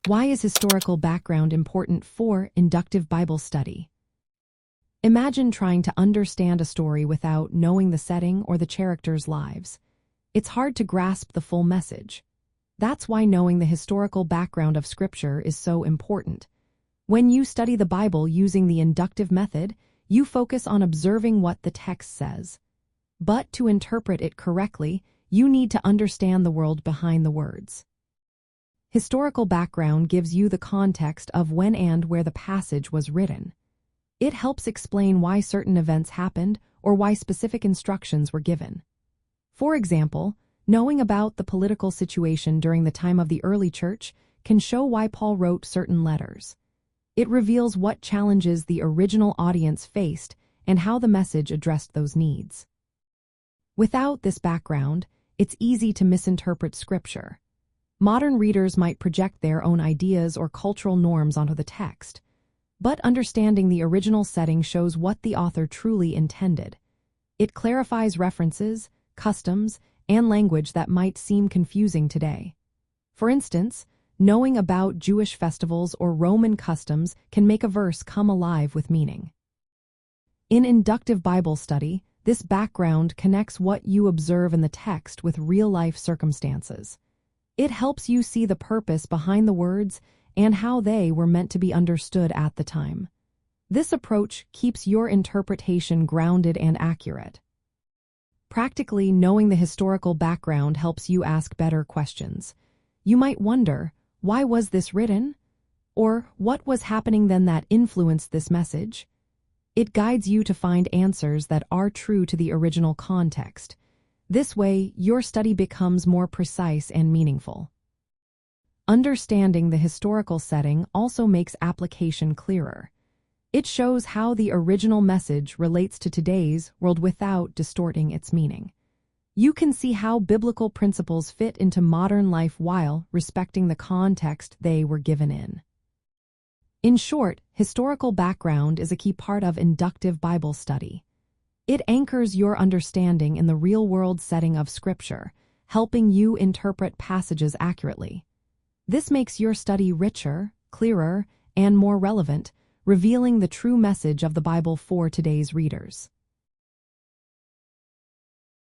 Why is historical background important for inductive Bible study? Imagine trying to understand a story without knowing the setting or the characters' lives. It's hard to grasp the full message. That's why knowing the historical background of Scripture is so important. When you study the Bible using the inductive method, you focus on observing what the text says. But to interpret it correctly, you need to understand the world behind the words. Historical background gives you the context of when and where the passage was written. It helps explain why certain events happened or why specific instructions were given. For example, knowing about the political situation during the time of the early church can show why Paul wrote certain letters. It reveals what challenges the original audience faced and how the message addressed those needs. Without this background, it's easy to misinterpret Scripture. Modern readers might project their own ideas or cultural norms onto the text, but understanding the original setting shows what the author truly intended. It clarifies references, customs, and language that might seem confusing today. For instance, knowing about Jewish festivals or Roman customs can make a verse come alive with meaning. In inductive Bible study, this background connects what you observe in the text with real-life circumstances. It helps you see the purpose behind the words and how they were meant to be understood at the time. This approach keeps your interpretation grounded and accurate. Practically, knowing the historical background helps you ask better questions. You might wonder, why was this written? Or what was happening then that influenced this message? It guides you to find answers that are true to the original context. This way, your study becomes more precise and meaningful. Understanding the historical setting also makes application clearer. It shows how the original message relates to today's world without distorting its meaning. You can see how biblical principles fit into modern life while respecting the context they were given in. In short, historical background is a key part of inductive Bible study. It anchors your understanding in the real-world setting of Scripture, helping you interpret passages accurately. This makes your study richer, clearer, and more relevant, revealing the true message of the Bible for today's readers.